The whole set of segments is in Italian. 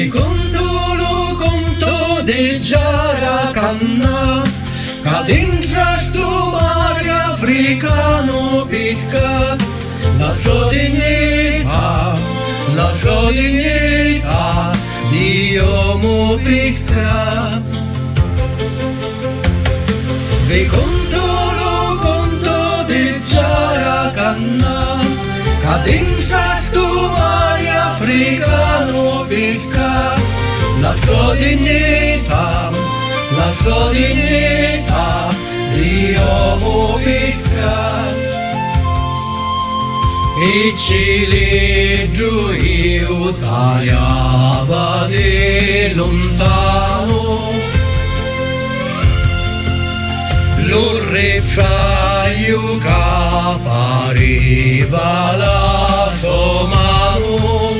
Vicondolo conto di Jaracanna, ca dintre sto mare africano pisca, la sua dignità di uomo pisca. Vicondolo conto di Jaracanna, ca dintre sto mare africano pisca, la sua dignità di uomo pisca. E ciliegio io tagliava di lontano, l'orrefraio che appariva la sua mano.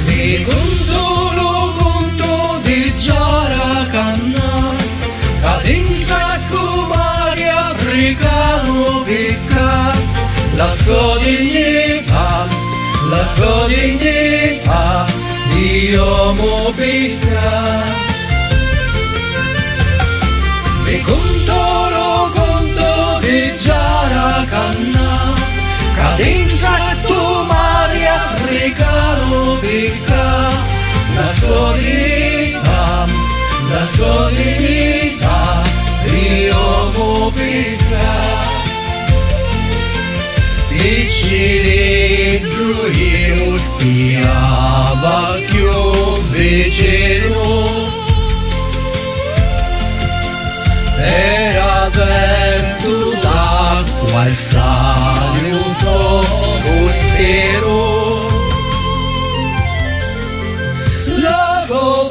Vicondolo conto di Jaracanna, ca dintre sto mare africano pisca, la sua dignità di uomo pisca. Vicondolo conto di Jaracanna, ca dintre sto mare africano pisca, la sua dignità di uomo pisca. E ciliegio io spiava più vicino, era vento d'acqua e sale un sospiro. La sua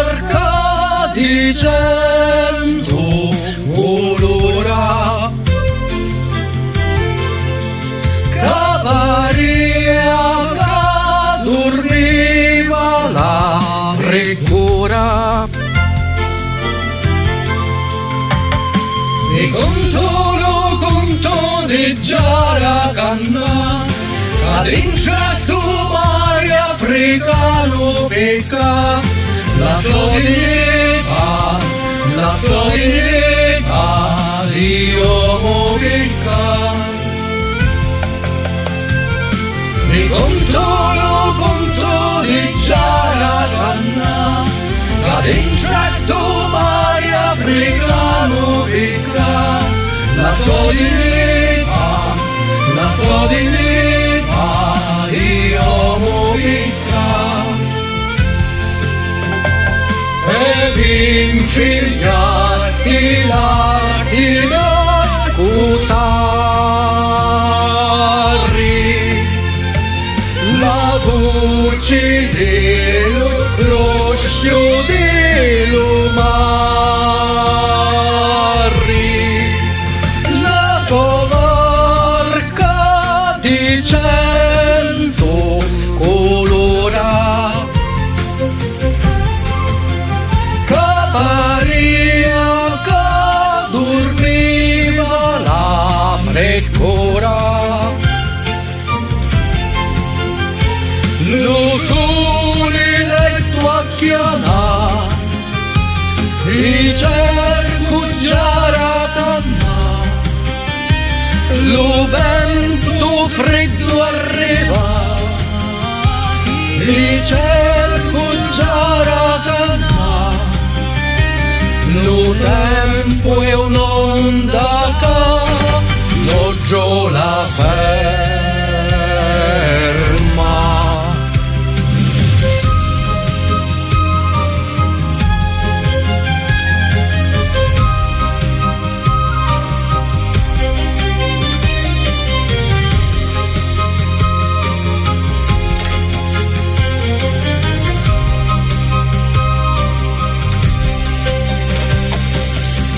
barca di cento colora, Maria che dormiva la frescura. Vicondolo conto di Jaracanna, ca dintre sto mare africano pesca, la sua dignità di uomo pesca. Vicondolo conto di Jaracanna, ca dintre sto mare africano pesca, la sua dignità di uomo pesca. E vinfigliasti l'artigas cutarri, la voce dello scroscio dello marri, la tua barca di cento colora, Maria che dormiva la frescura. Lo sole le stuacchiana, il cerco Jaracanna, lo vento freddo arriva, il cerco Jaracanna, lo tempo è un'onda che non giù la ferma.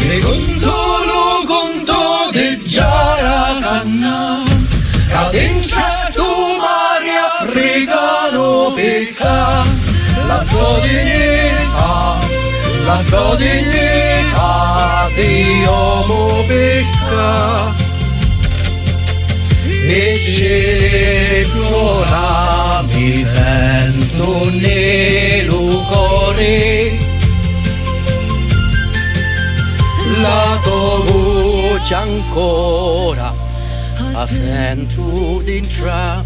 Vicondolo conto di Jaracanna, ca dintre sto mare africano pesca, la sua dignità di uomo pesca. E c'è mi sento nel cuore la tua voce ancora a sento dentro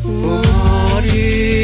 cuore.